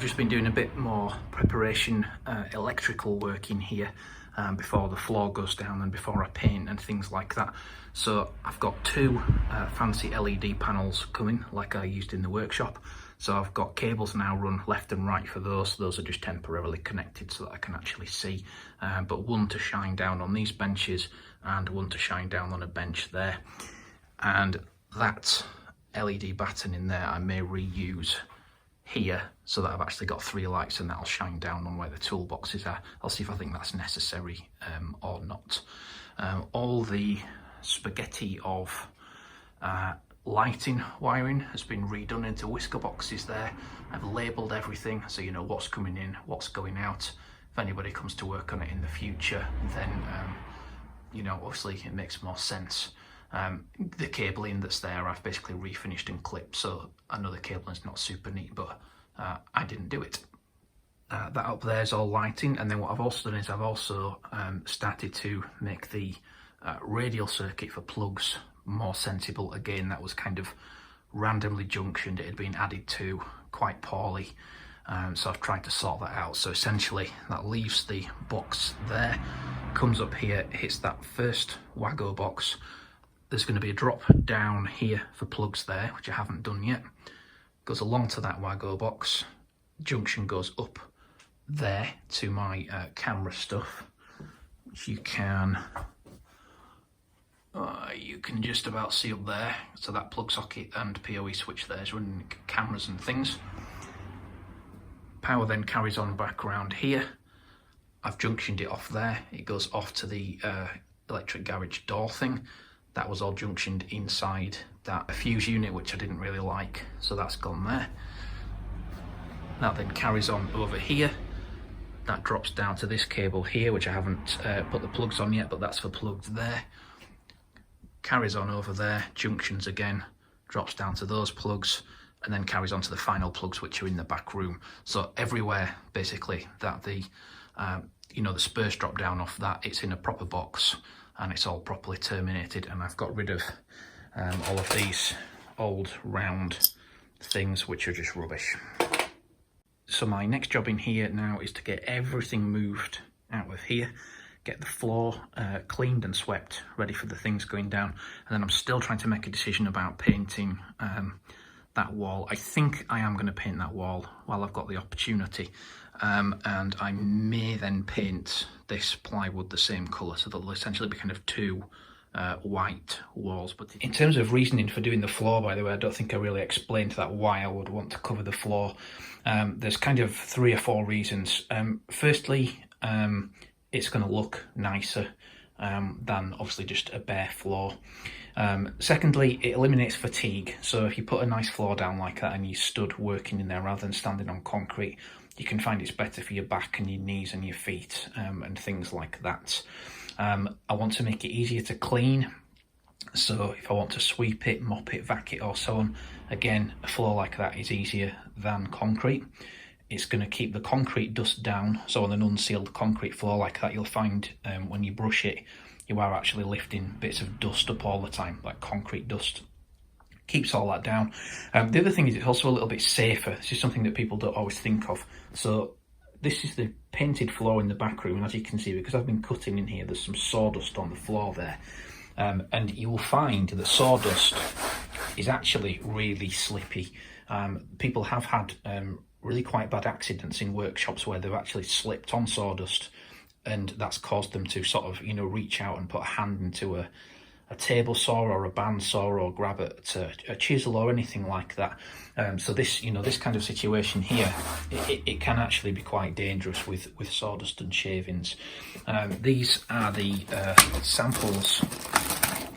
I've just been doing a bit more preparation, electrical work in here before the floor goes down and before I paint and things like that. So I've got two fancy LED panels coming like I used in the workshop. So I've got cables now run left and right for those. Those are just temporarily connected so that I can actually see. But one to shine down on these benches and one to shine down on a bench there. And that LED batten in there I may reuse here so that I've actually got three lights and that'll shine down on where the toolboxes are. I'll see if I think that's necessary or not. All the spaghetti of lighting wiring has been redone into whisker boxes there. I've labelled everything so you know what's coming in, what's going out. If anybody comes to work on it in the future, then you know, obviously it makes more sense. The cabling that's there I've basically refinished and clipped, so I know the cabling's not super neat, but I didn't do it. That up there is all lighting, and then what I've also done is I've also started to make the radial circuit for plugs more sensible. Again, that was kind of randomly junctioned, it had been added to quite poorly, so I've tried to sort that out. So essentially that leaves the box there, comes up here, hits that first Wago box. There's going to be a drop down here for plugs there, which I haven't done yet. Goes along to that Wago box, junction goes up there to my camera stuff, which you can just about see up there. So that plug socket and PoE switch there is running cameras and things. Power then carries on back around here. I've junctioned it off there. It goes off to the electric garage door thing. That was all junctioned inside that fuse unit, which I didn't really like, so that's gone there. That then carries on over here. That drops down to this cable here, which I haven't put the plugs on yet, but that's for plugs there. Carries on over there, junctions again, drops down to those plugs, and then carries on to the final plugs, which are in the back room. So everywhere basically that the you know, the spurs drop down off that, it's in a proper box and it's all properly terminated, and I've got rid of all of these old round things which are just rubbish. So my next job in here now is to get everything moved out of here, get the floor cleaned and swept, ready for the things going down, and then I'm still trying to make a decision about painting that wall. I think I am going to paint that wall while I've got the opportunity, and I may then paint this plywood the same colour, so there'll essentially be kind of two white walls. But in terms of reasoning for doing the floor, by the way, I don't think I really explained that, why I would want to cover the floor. There's kind of 3 or 4 reasons. Firstly, it's going to look nicer than obviously just a bare floor. Secondly, it eliminates fatigue. So if you put a nice floor down like that and you stood working in there rather than standing on concrete, you can find it's better for your back and your knees and your feet and things like that. I want to make it easier to clean. So if I want to sweep it, mop it, vac it or so on, again, a floor like that is easier than concrete. It's going to keep the concrete dust down. So on an unsealed concrete floor like that, you'll find when you brush it, you are actually lifting bits of dust up all the time, like concrete dust. Keeps all that down. The other thing is it's also a little bit safer. This is something that people don't always think of. So this is the painted floor in the back room, and as you can see, because I've been cutting in here, there's some sawdust on the floor there. And you will find that sawdust is actually really slippy. People have had really quite bad accidents in workshops where they've actually slipped on sawdust, and that's caused them to sort of, you know, reach out and put a hand into a table saw or a bandsaw or grab a chisel or anything like that. So this, you know, this kind of situation here, it can actually be quite dangerous with sawdust and shavings. These are the samples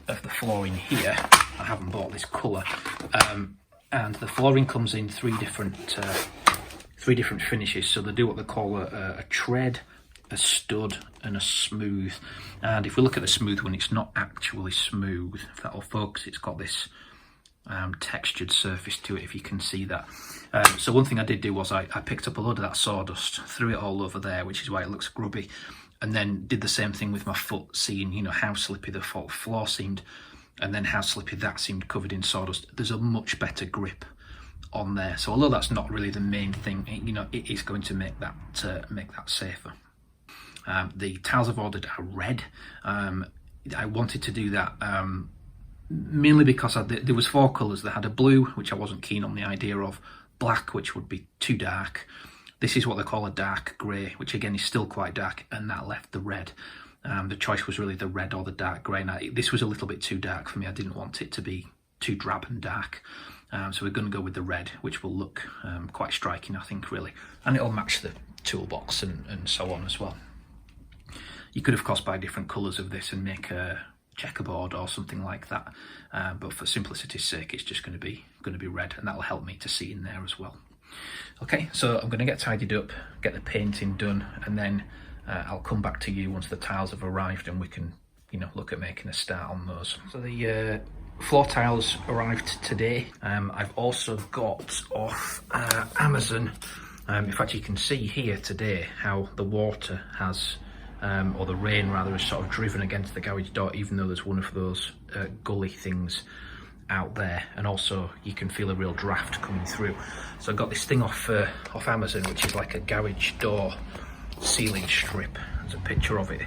of the flooring here. I haven't bought this colour, and the flooring comes in three different finishes. So they do what they call a tread, a stud and a smooth. And if we look at the smooth one, it's not actually smooth. If that'll focus, it's got this textured surface to it, if you can see that. So one thing I did do was I picked up a load of that sawdust, threw it all over there, which is why it looks grubby, and then did the same thing with my foot, seeing, you know, how slippy the floor seemed, and then how slippy that seemed covered in sawdust. There's a much better grip on there. So although that's not really the main thing, it is going to make that safer. The tiles I've ordered are red. I wanted to do that mainly because there was 4 colours. They had a blue, which I wasn't keen on the idea of, black, which would be too dark. This is what they call a dark grey, which again is still quite dark, and that left the red. The choice was really the red or the dark grey. Now, this was a little bit too dark for me. I didn't want it to be too drab and dark. So we're going to go with the red, which will look quite striking, I think, really. And it'll match the toolbox and so on as well. You could, of course, buy different colours of this and make a checkerboard or something like that. But for simplicity's sake, it's just going to be red, and that'll help me to see in there as well. Okay, so I'm going to get tidied up, get the painting done, and then I'll come back to you once the tiles have arrived and we can, look at making a start on those. So the floor tiles arrived today. I've also got off Amazon. In fact, you can see here today how the water has, or the rain rather, has sort of driven against the garage door, even though there's one of those gully things out there, and also you can feel a real draft coming through. So I got this thing off Amazon, which is like a garage door sealing strip. There's a picture of it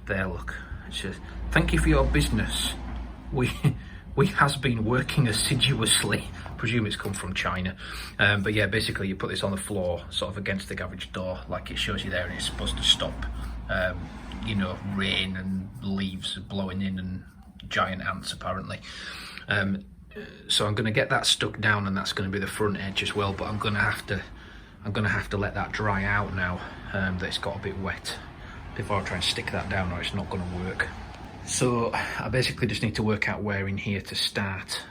there, look. It says, "Thank you for your business. We has been working assiduously." I presume it's come from China. But yeah, basically you put this on the floor, sort of against the garage door, like it shows you there, and it's supposed to stop, rain and leaves blowing in and giant ants apparently. So I'm going to get that stuck down, and that's going to be the front edge as well. But I'm going to have to let that dry out now that it's got a bit wet before I try and stick that down, or it's not going to work. So I basically just need to work out where in here to start.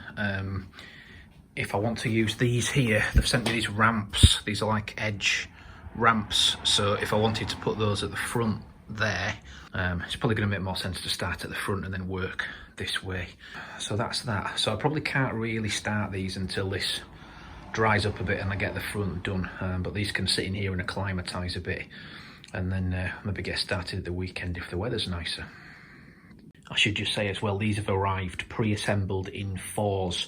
If I want to use these here, they've sent me these ramps. These are like edge ramps. So if I wanted to put those at the front there, it's probably going to make more sense to start at the front and then work this way. So that's that. So I probably can't really start these until this dries up a bit and I get the front done. But these can sit in here and acclimatise a bit, and then maybe get started at the weekend if the weather's nicer. I should just say as well, these have arrived pre-assembled in 4s,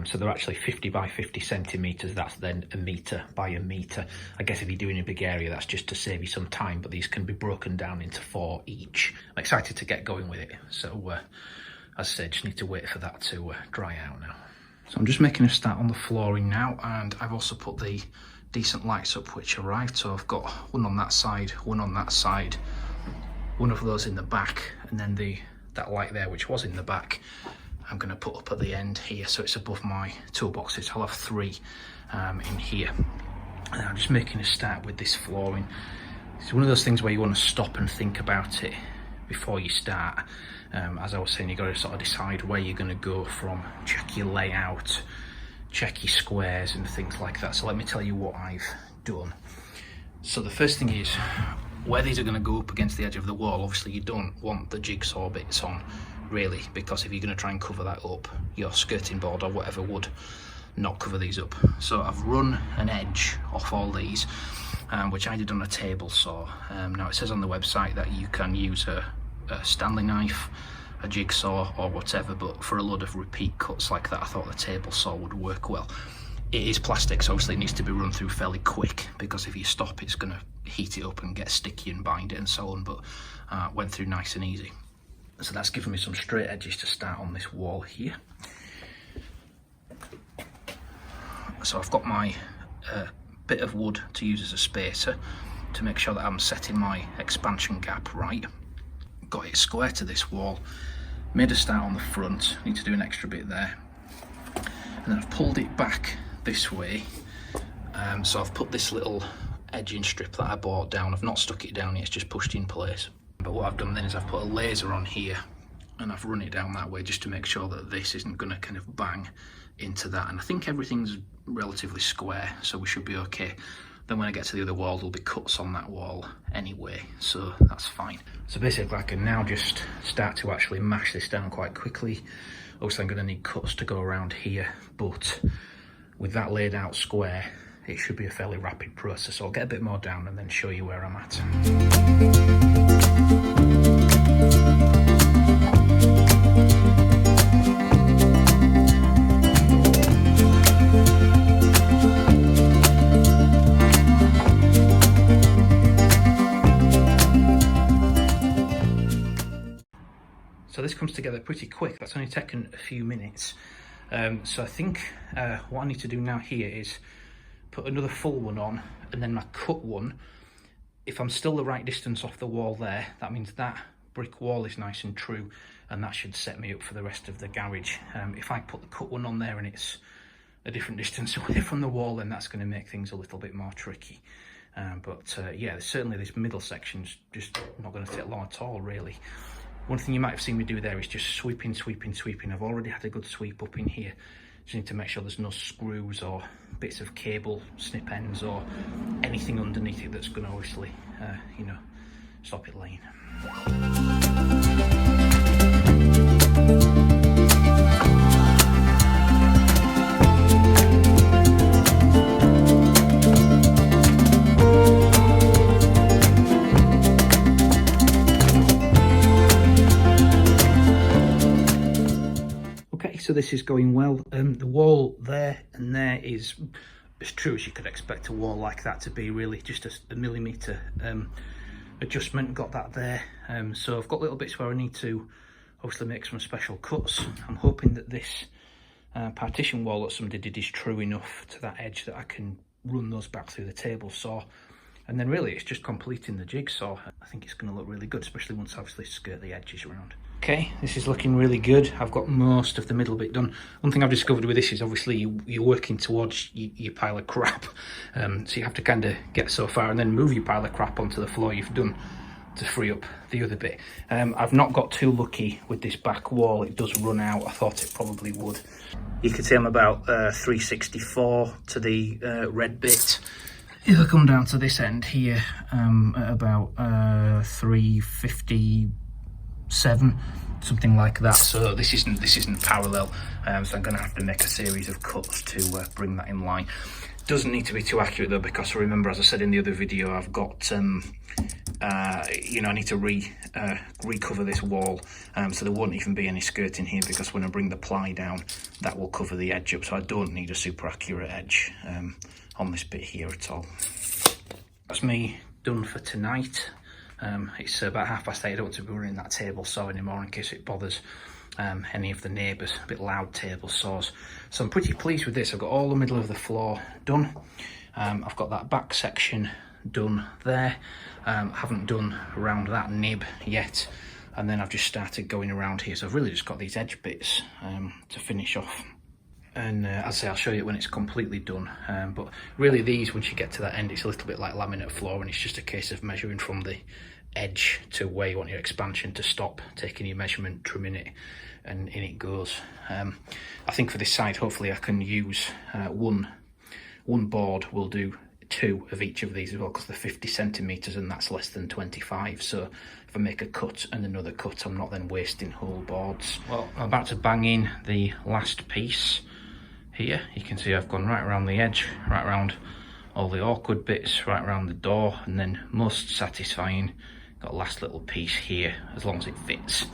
so they're actually 50 by 50 centimetres. That's then a metre by a metre. I guess if you're doing a big area, that's just to save you some time, but these can be broken down into 4 each. I'm excited to get going with it, so as I said, just need to wait for that to dry out now. So I'm just making a start on the flooring now, and I've also put the decent lights up which arrived. So I've got one on that side, one on that side, one of those in the back, and then that light there, which was in the back, I'm going to put up at the end here, so it's above my toolboxes. I'll have 3 in here. And I'm just making a start with this flooring. It's one of those things where you want to stop and think about it before you start. As I was saying, you've got to sort of decide where you're going to go from, check your layout, check your squares and things like that. So let me tell you what I've done. So the first thing is, where these are going to go up against the edge of the wall, obviously you don't want the jigsaw bits on, really, because if you're going to try and cover that up, your skirting board or whatever would not cover these up. So I've run an edge off all these, which I did on a table saw. Now it says on the website that you can use a Stanley knife, a jigsaw or whatever, but for a load of repeat cuts like that, I thought the table saw would work well. It is plastic, so obviously it needs to be run through fairly quick, because if you stop, it's going to heat it up and get sticky and bind it and so on, but went through nice and easy. So that's given me some straight edges to start on this wall here. So I've got my bit of wood to use as a spacer to make sure that I'm setting my expansion gap right. Got it square to this wall, made a start on the front, need to do an extra bit there, and then I've pulled it back this way. So I've put this little edging strip that I bought down. I've not stuck it down yet, it's just pushed in place. But what I've done then is I've put a laser on here and I've run it down that way just to make sure that this isn't going to kind of bang into that. And I think everything's relatively square, so we should be okay. Then when I get to the other wall, there'll be cuts on that wall anyway, so that's fine. So basically I can now just start to actually mash this down quite quickly. Obviously I'm going to need cuts to go around here, but with that laid out square, it should be a fairly rapid process. So I'll get a bit more down and then show you where I'm at. So this comes together pretty quick. That's only taken a few minutes. So I think what I need to do now here is put another full one on, and then my cut one, if I'm still the right distance off the wall there, that means that brick wall is nice and true, and that should set me up for the rest of the garage. If I put the cut one on there and it's a different distance away from the wall, then that's going to make things a little bit more tricky. Yeah, certainly this middle section's just not going to take long at all, really. One thing you might have seen me do there is just sweeping. I've already had a good sweep up in here. Just need to make sure there's no screws or bits of cable, snip ends, or anything underneath it that's going to obviously, you know, stop it laying. So this is going well. The wall there and there is as true as you could expect a wall like that to be, really. Just a millimetre adjustment, got that there. So I've got little bits where I need to obviously make some special cuts. I'm hoping that this partition wall that somebody did is true enough to that edge that I can run those back through the table saw. And then really it's just completing the jigsaw. I think it's going to look really good, especially once I obviously skirt the edges around. Okay, this is looking really good. I've got most of the middle bit done. One thing I've discovered with this is obviously you're working towards your pile of crap. So you have to kind of get so far and then move your pile of crap onto the floor you've done to free up the other bit. I've not got too lucky with this back wall. It does run out. I thought it probably would. You can see I'm about 364 to the red bit. If I come down to this end here, at about 357, something like that. So this isn't parallel. So I'm going to have to make a series of cuts to bring that in line. Doesn't need to be too accurate though, because remember, as I said in the other video, I've got you know, I need to recover this wall, so there won't even be any skirting here, because when I bring the ply down, that will cover the edge up. So I don't need a super accurate edge on this bit here at all. That's me done for tonight. It's about 8:30. I don't want to be running that table saw anymore in case it bothers any of the neighbours. A bit loud table saws. So I'm pretty pleased with this. I've got all the middle of the floor done. I've got that back section done there. Haven't done around that nib yet. And then I've just started going around here. So I've really just got these edge bits to finish off. And as I say, I'll show you when it's completely done. But really these, once you get to that end, it's a little bit like laminate floor, and it's just a case of measuring from the edge to where you want your expansion to stop, taking your measurement, trimming it, and in it goes. I think for this side, hopefully I can use one board will do 2 of each of these as well, because they're 50 centimetres and that's less than 25. So if I make a cut and another cut, I'm not then wasting whole boards. Well, I'm about to bang in the last piece here. You can see I've gone right around the edge, right around all the awkward bits, right around the door, and then most satisfying, got a last little piece here, as long as it fits.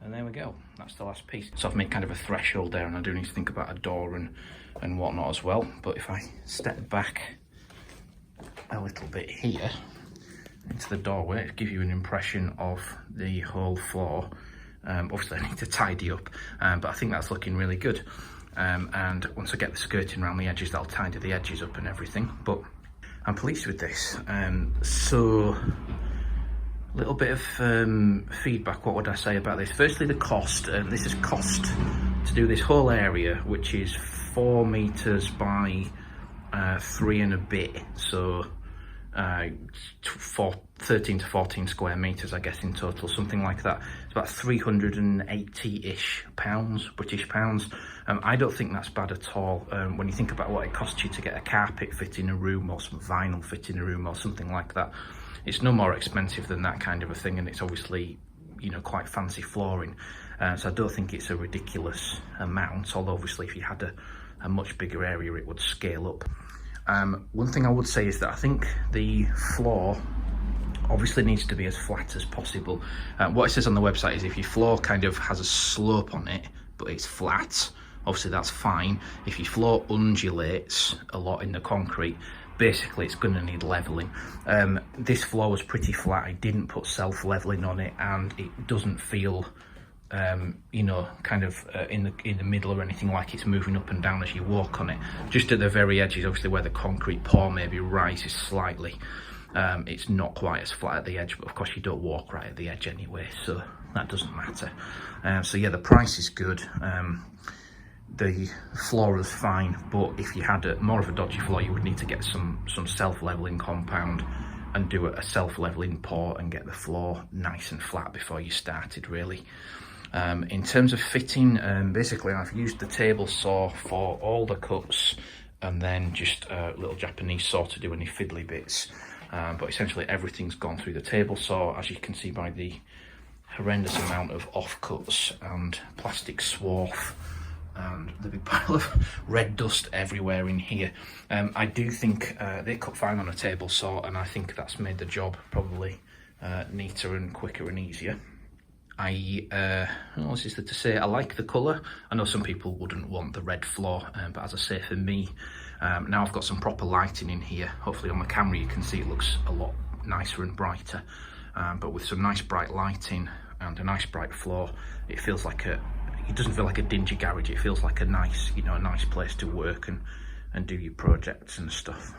And there we go, that's the last piece. So I've made kind of a threshold there, and I do need to think about a door and whatnot as well. But if I step back a little bit here into the doorway, to give you an impression of the whole floor. Obviously I need to tidy up, but I think that's looking really good. And once I get the skirting around the edges, that'll tidy the edges up and everything. But I'm pleased with this. So a little bit of feedback. What would I say about this? Firstly, the cost. This is cost to do this whole area, which is 4 meters by 3 and a bit. So 13 to 14 square meters, I guess, in total, something like that. It's about 380-ish pounds, British pounds. I don't think that's bad at all. When you think about what it costs you to get a carpet fit in a room, or some vinyl fit in a room, or something like that, it's no more expensive than that kind of a thing, and it's obviously, you know, quite fancy flooring. So I don't think it's a ridiculous amount, although obviously if you had a much bigger area, it would scale up. One thing I would say is that I think the floor obviously needs to be as flat as possible. What it says on the website is if your floor kind of has a slope on it, but it's flat, obviously that's fine. If your floor undulates a lot in the concrete, basically it's going to need leveling. This floor was pretty flat. I didn't put self-leveling on it, and it doesn't feel you know, kind of in the middle or anything, like it's moving up and down as you walk on it. Just at the very edges, obviously where the concrete pour maybe rises slightly, it's not quite as flat at the edge, but of course you don't walk right at the edge anyway, so that doesn't matter. So yeah, the price is good. The floor is fine, but if you had more of a dodgy floor, you would need to get some self-leveling compound and do a self-leveling pour and get the floor nice and flat before you started, really. In terms of fitting, basically I've used the table saw for all the cuts, and then just a little Japanese saw to do any fiddly bits. But essentially everything's gone through the table saw, as you can see by the horrendous amount of offcuts and plastic swarf and the big pile of red dust everywhere in here. I do think they cut fine on a table saw, and I think that's made the job probably neater and quicker and easier. What is there to say? I like the colour. I know some people wouldn't want the red floor, but as I say, for me, now I've got some proper lighting in here. Hopefully on the camera you can see it looks a lot nicer and brighter, but with some nice bright lighting and a nice bright floor, it feels like it doesn't feel like a dingy garage. It feels like a nice, you know, a nice place to work and do your projects and stuff.